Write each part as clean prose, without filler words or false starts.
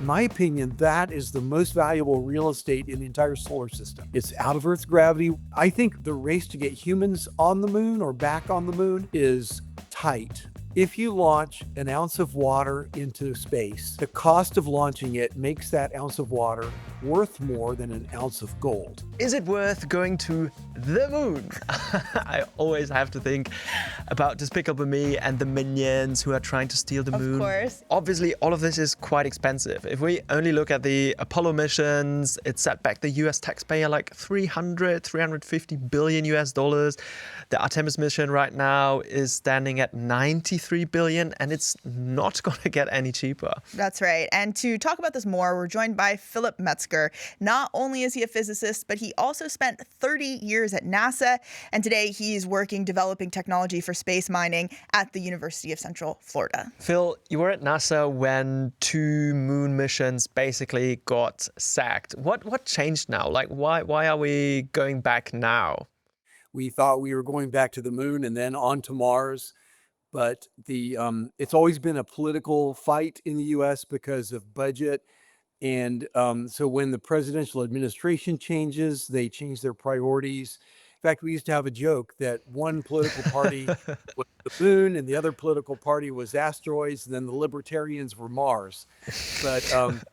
In my opinion, that is the most valuable real estate in the entire solar system. It's out of Earth's gravity. I think the race to get humans on the moon or back on the moon is tight. If you launch an ounce of water into space, the cost of launching it makes that ounce of water worth more than an ounce of gold. Is it worth going to the moon? I always have to think about Despicable Me and the minions who are trying to steal the moon. Of course. Obviously, all of this is quite expensive. If we only look at the Apollo missions, it set back the US taxpayer like 350 billion US dollars. The Artemis mission right now is standing at 93 billion, and it's not going to get any cheaper. That's right. And to talk about this more, we're joined by Philip Metzger. Not only is he a physicist, but he also spent 30 years at NASA. And today he's working developing technology for space mining at the University of Central Florida. Phil, you were at NASA when 2 moon missions basically got sacked. What changed now? Like, why are we going back now? We thought we were going back to the moon and then on to Mars. But it's always been a political fight in the U.S. because of budget. And so when the presidential administration changes, they change their priorities. In fact, we used to have a joke that one political party was the moon and the other political party was asteroids, and then the libertarians were Mars. But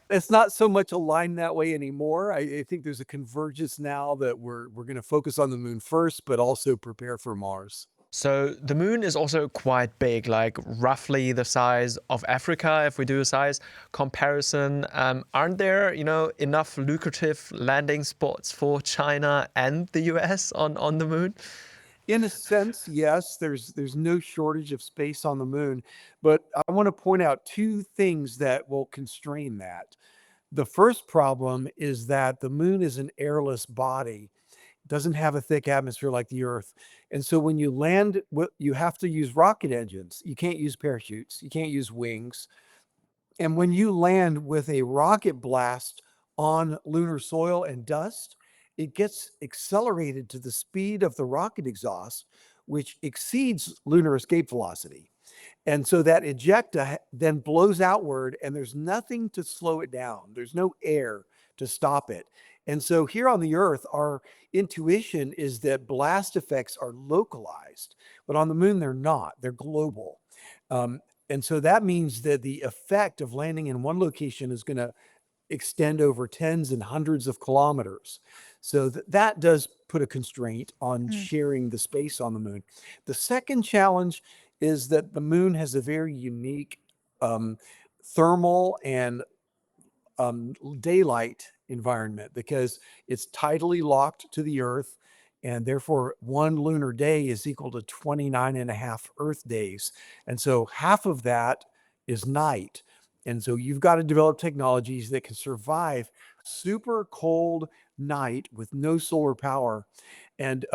it's not so much aligned that way anymore. I think there's a convergence now that we're going to focus on the moon first, but also prepare for Mars. So the moon is also quite big, like roughly the size of Africa, if we do a size comparison. Aren't there, enough lucrative landing spots for China and the US on the moon? In a sense, yes, there's no shortage of space on the moon, but I want to point out 2 things that will constrain that. The first problem is that the moon is an airless body. It doesn't have a thick atmosphere like the Earth. And so when you land, you have to use rocket engines. You can't use parachutes. You can't use wings. And when you land with a rocket blast on lunar soil and dust, it gets accelerated to the speed of the rocket exhaust, which exceeds lunar escape velocity. And so that ejecta then blows outward, and there's nothing to slow it down. There's no air to stop it. And so here on the Earth, our intuition is that blast effects are localized, but on the moon, they're not. They're global. And so that means that the effect of landing in one location is going to extend over tens and hundreds of kilometers. So that does put a constraint on sharing the space on the moon. The second challenge is that the moon has a very unique thermal and daylight environment because it's tidally locked to the Earth, and therefore 1 lunar day is equal to 29.5 Earth days. And so half of that is night. And so you've got to develop technologies that can survive super cold night with no solar power. And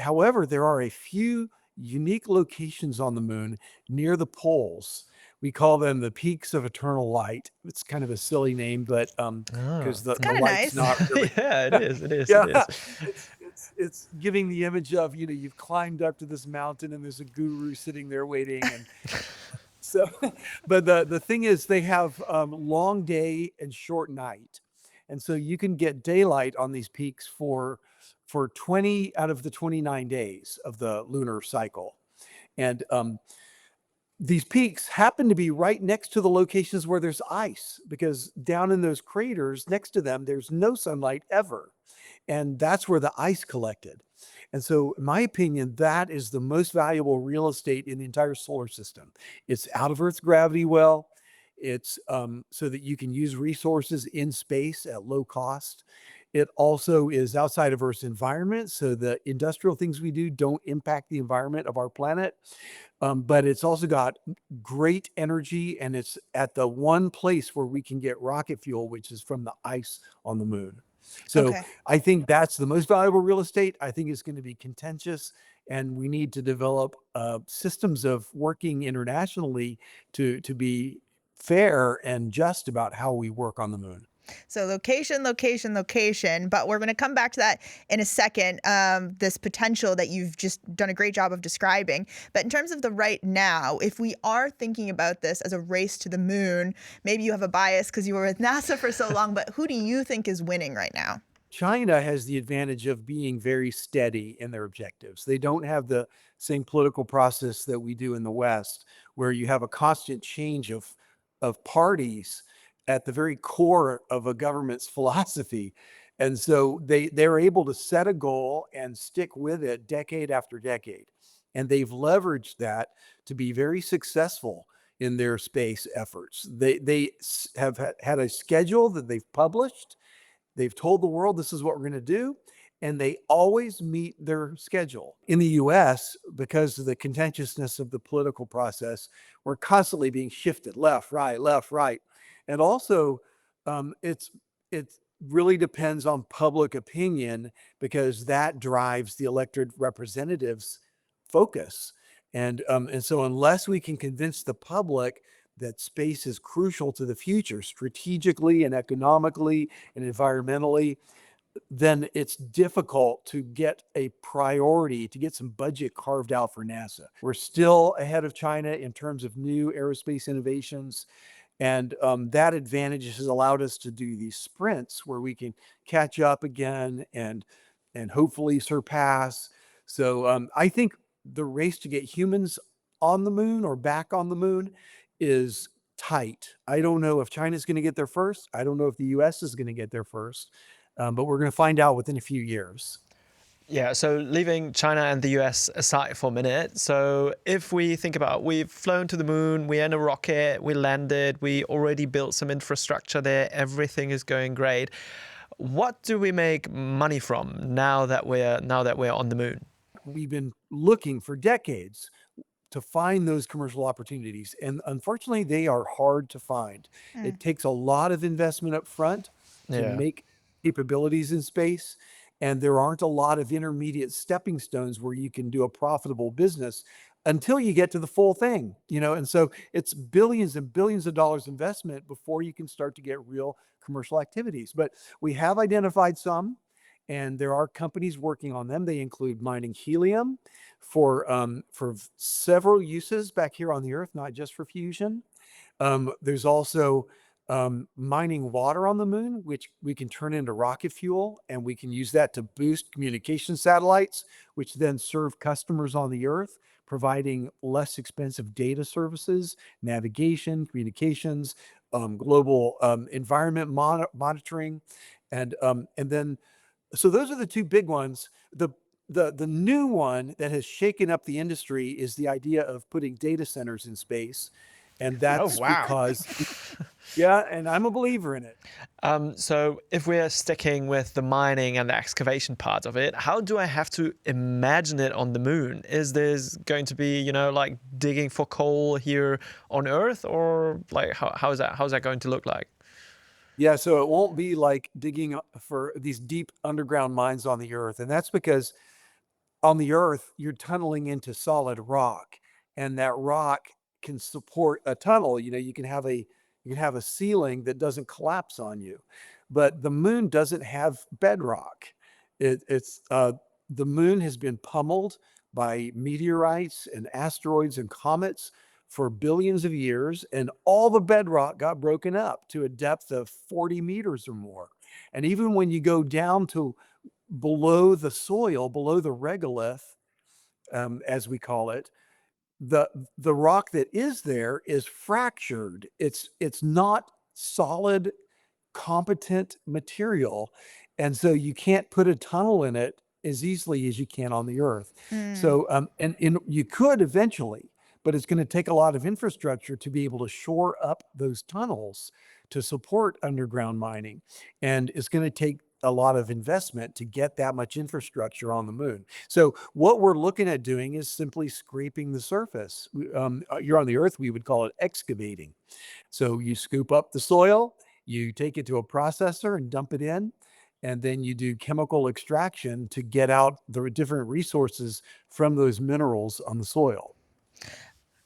however, there are a few unique locations on the moon near the poles. We call them the peaks of eternal light. It's kind of a silly name, but because the kinda light's nice. not really. Yeah, it is. It is. Yeah, It is. it's giving the image of, you've climbed up to this mountain and there's a guru sitting there waiting. And so, but the thing is, they have long day and short night. And so you can get daylight on these peaks for 20 out of the 29 days of the lunar cycle. And these peaks happen to be right next to the locations where there's ice, because down in those craters next to them, there's no sunlight ever. And that's where the ice collected. And so, in my opinion, that is the most valuable real estate in the entire solar system. It's out of Earth's gravity well. It's so that you can use resources in space at low cost. It also is outside of Earth's environment, so the industrial things we do don't impact the environment of our planet. But it's also got great energy, and it's at the one place where we can get rocket fuel, which is from the ice on the moon. So Okay. I think that's the most valuable real estate. I think it's going to be contentious, and we need to develop systems of working internationally to be fair and just about how we work on the moon. So location, location, location. But we're going to come back to that in a second, this potential that you've just done a great job of describing. But in terms of the right now, if we are thinking about this as a race to the moon, maybe you have a bias because you were with NASA for so long, but who do you think is winning right now? China has the advantage of being very steady in their objectives. They don't have the same political process that we do in the West, where you have a constant change of parties at the very core of a government's philosophy. And so they're able to set a goal and stick with it decade after decade. And they've leveraged that to be very successful in their space efforts. They have had a schedule that they've published. They've told the world this is what we're going to do, and they always meet their schedule. In the US, because of the contentiousness of the political process, we're constantly being shifted left, right, left, right. And also, it really depends on public opinion because that drives the elected representatives' focus. And so, unless we can convince the public that space is crucial to the future strategically and economically and environmentally, then it's difficult to get a priority, to get some budget carved out for NASA. We're still ahead of China in terms of new aerospace innovations. And that advantage has allowed us to do these sprints where we can catch up again and hopefully surpass. So I think the race to get humans on the moon or back on the moon is tight. I don't know if China's going to get there first. I don't know if the US is going to get there first, but we're going to find out within a few years. Yeah, so leaving China and the US aside for a minute. So if we think about we've flown to the moon, we're in a rocket, we landed, we already built some infrastructure there, everything is going great. What do we make money from now that we're on the moon? We've been looking for decades to find those commercial opportunities, and unfortunately, they are hard to find. It takes a lot of investment up front to Yeah. make capabilities in space, and there aren't a lot of intermediate stepping stones where you can do a profitable business until you get to the full thing, and so it's billions and billions of dollars investment before you can start to get real commercial activities. But we have identified some, and there are companies working on them. They include mining helium for several uses back here on the Earth, not just for fusion. There's also mining water on the moon, which we can turn into rocket fuel, and we can use that to boost communication satellites, which then serve customers on the Earth, providing less expensive data services, navigation, communications, global environment monitoring, and then so those are the two big ones. The new one that has shaken up the industry is the idea of putting data centers in space, and Oh, that's wow. because yeah, and I'm a believer in it. So if we're sticking with the mining and the excavation part of it, how do I have to imagine it on the moon? Is this going to be, like digging for coal here on Earth, or like how's that going to look like? Yeah, so it won't be like digging for these deep underground mines on the Earth, and that's because on the Earth, you're tunneling into solid rock, and that rock can support a tunnel. You can have a ceiling that doesn't collapse on you, but the moon doesn't have bedrock. The moon has been pummeled by meteorites and asteroids and comets for billions of years, and all the bedrock got broken up to a depth of 40 meters or more. And even when you go down to below the soil, below the regolith, as we call it, the the rock that is there is fractured. It's not solid, competent material, and so you can't put a tunnel in it as easily as you can on the Earth. Mm. So, and you could eventually, but it's going to take a lot of infrastructure to be able to shore up those tunnels to support underground mining, and it's going to take a lot of investment to get that much infrastructure on the moon. So what we're looking at doing is simply scraping the surface. You're on the Earth, we would call it excavating. So you scoop up the soil, you take it to a processor and dump it in, and then you do chemical extraction to get out the different resources from those minerals on the soil.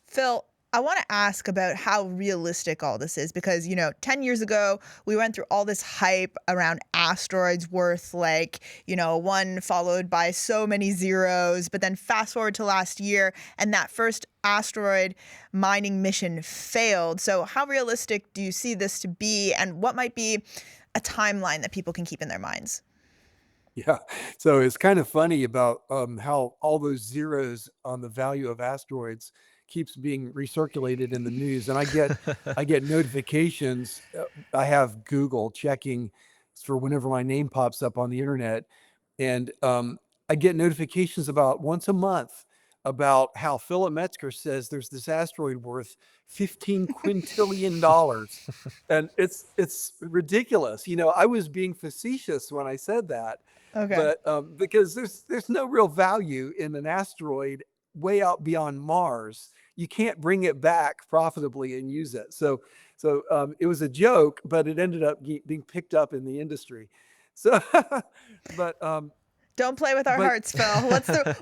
Phil, I want to ask about how realistic all this is because, 10 years ago, we went through all this hype around asteroids worth one followed by so many zeros. But then fast forward to last year, and that first asteroid mining mission failed. So, how realistic do you see this to be? And what might be a timeline that people can keep in their minds? Yeah. So it's kind of funny about how all those zeros on the value of asteroids keeps being recirculated in the news, and I get notifications. I have Google checking for whenever my name pops up on the internet, and I get notifications about once a month about how Philip Metzger says there's this asteroid worth 15 quintillion dollars, and it's ridiculous. I was being facetious when I said that, Okay. but because there's no real value in an asteroid way out beyond Mars. You can't bring it back profitably and use it. So it was a joke, but it ended up being picked up in the industry. So, but Don't play with our but hearts, Phil.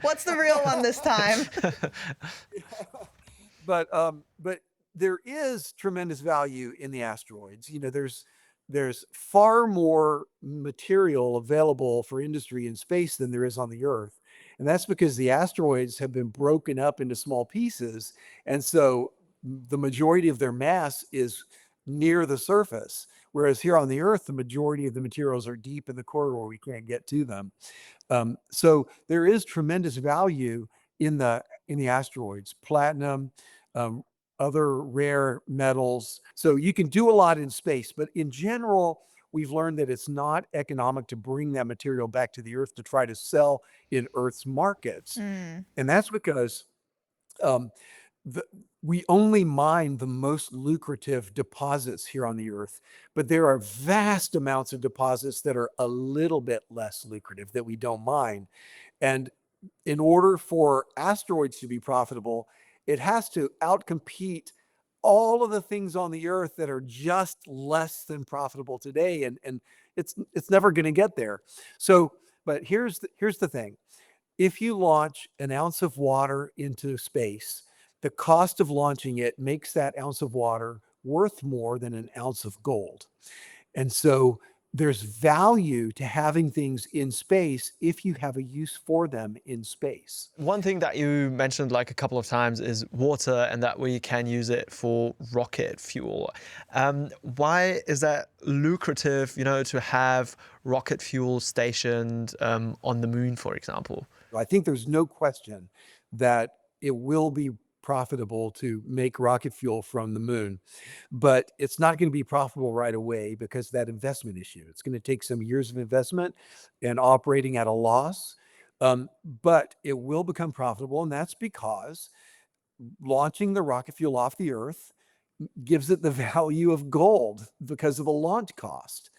What's the real one this time? but there is tremendous value in the asteroids. There's far more material available for industry in space than there is on the Earth, and that's because the asteroids have been broken up into small pieces, and so the majority of their mass is near the surface. Whereas here on the Earth, the majority of the materials are deep in the core where we can't get to them. So there is tremendous value in the asteroids, platinum, um, other rare metals. So you can do a lot in space, but in general, we've learned that it's not economic to bring that material back to the Earth to try to sell in Earth's markets, Mm. and that's because um, the, we only mine the most lucrative deposits here on the Earth, but there are vast amounts of deposits that are a little bit less lucrative that we don't mine. And in order for asteroids to be profitable, it has to outcompete all of the things on the Earth that are just less than profitable today, and it's never going to get there. So, but here's the thing: if you launch an ounce of water into space, the cost of launching it makes that ounce of water worth more than an ounce of gold. And so there's value to having things in space if you have a use for them in space. One thing that you mentioned like a couple of times is water and that we can use it for rocket fuel. Why is that lucrative, to have rocket fuel stationed on the moon, for example? I think there's no question that it will be profitable to make rocket fuel from the moon, but it's not going to be profitable right away because of that investment issue. It's going to take some years of investment and operating at a loss, but it will become profitable, and that's because launching the rocket fuel off the Earth gives it the value of gold because of the launch cost.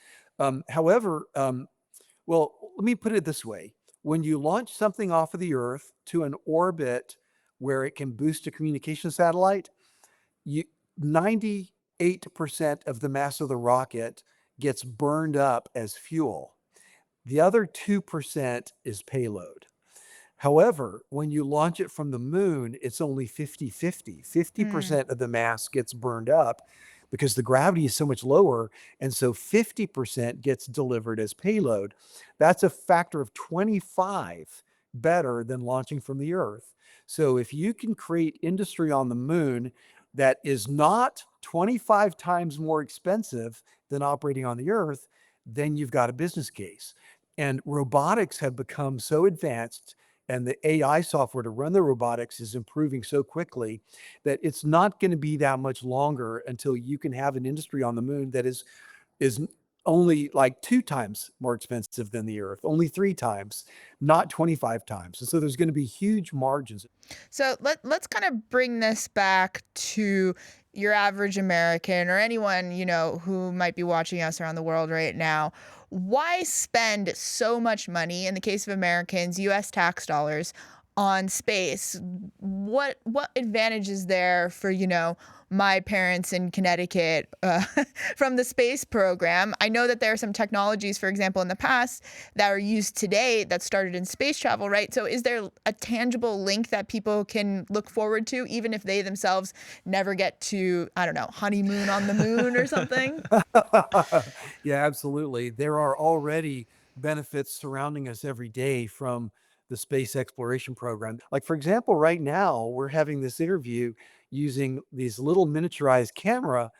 However, well, let me put it this way. When you launch something off of the Earth to an orbit where it can boost a communication satellite, you 98% of the mass of the rocket gets burned up as fuel. The other 2% is payload. However, when you launch it from the moon, it's only 50-50. Mm. 50% of the mass gets burned up because the gravity is so much lower. And so 50% gets delivered as payload. That's a factor of 25 better than launching from the Earth. So if you can create industry on the moon that is not 25 times more expensive than operating on the Earth, then you've got a business case. And robotics have become so advanced, and the AI software to run the robotics is improving so quickly that it's not going to be that much longer until you can have an industry on the moon that is only like 2 times more expensive than the Earth, only 3 times, not 25 times. And so there's going to be huge margins. So let's kind of bring this back to your average American or anyone, who might be watching us around the world right now. Why spend so much money, in the case of Americans, US tax dollars, on space, what advantage is there for, my parents in Connecticut from the space program? I know that there are some technologies, for example, in the past that are used today that started in space travel, right? So is there a tangible link that people can look forward to, even if they themselves never get to, I don't know, honeymoon on the moon or something? Yeah, absolutely. There are already benefits surrounding us every day from the space exploration program. Like, for example, right now, we're having this interview using these little miniaturized camera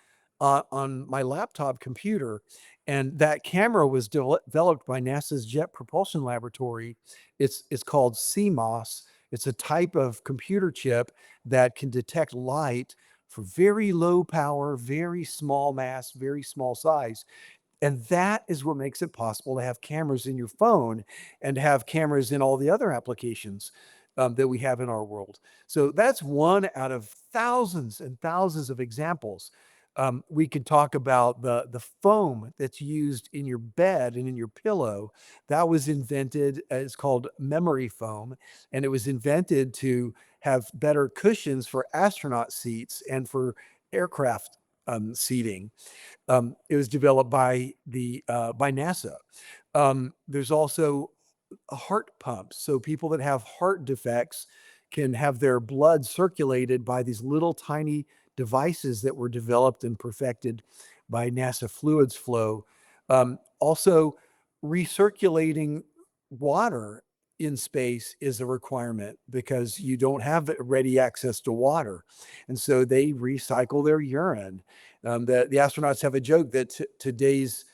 on my laptop computer. And that camera was developed by NASA's Jet Propulsion Laboratory. It's called CMOS. It's a type of computer chip that can detect light for very low power, very small mass, very small size. And that is what makes it possible to have cameras in your phone and have cameras in all the other applications that we have in our world. So that's one out of thousands and thousands of examples. We could talk about the foam that's used in your bed and in your pillow. That was invented, it's called memory foam, and it was invented to have better cushions for astronaut seats and for aircraft seating. It was developed by NASA. There's also heart pumps. So people that have heart defects can have their blood circulated by these little tiny devices that were developed and perfected by NASA Fluids Flow. Also, recirculating water in space is a requirement because you don't have ready access to water. And so they recycle their urine. The astronauts have a joke that today's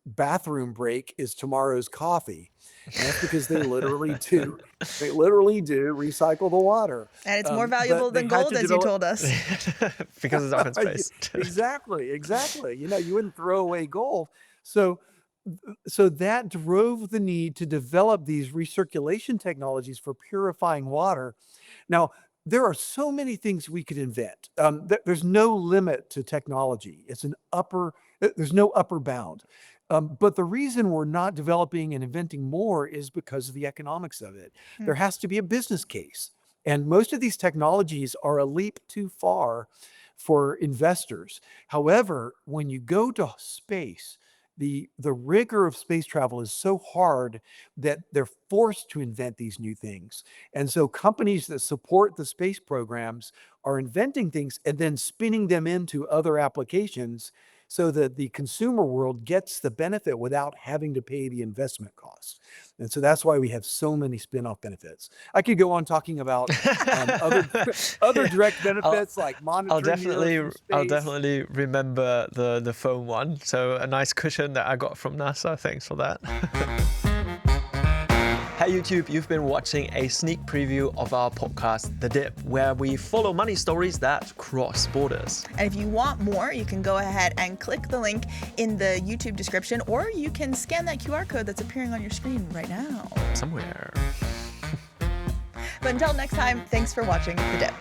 bathroom break is tomorrow's coffee. And that's because they literally do. They literally do recycle the water. And it's more But valuable they than had gold, to as you develop. told us. Because it's up in space. Exactly, exactly. You wouldn't throw away gold. So so that drove the need to develop these recirculation technologies for purifying water. Now, there are so many things we could invent. There's no limit to technology. There's no upper bound. But the reason we're not developing and inventing more is because of the economics of it. Hmm. There has to be a business case. And most of these technologies are a leap too far for investors. However, when you go to space, the rigor of space travel is so hard that they're forced to invent these new things. And so companies that support the space programs are inventing things and then spinning them into other applications so that the consumer world gets the benefit without having to pay the investment costs. And so that's why we have so many spin-off benefits. I could go on talking about other Yeah. direct I'll, benefits like I'll monitoring the Earth definitely, from I'll space. definitely remember the foam one. So a nice cushion that I got from NASA. Thanks for that. Hey YouTube, you've been watching a sneak preview of our podcast, The Dip, where we follow money stories that cross borders. And if you want more, you can go ahead and click the link in the YouTube description, or you can scan that QR code that's appearing on your screen right now. Somewhere. But until next time, thanks for watching The Dip.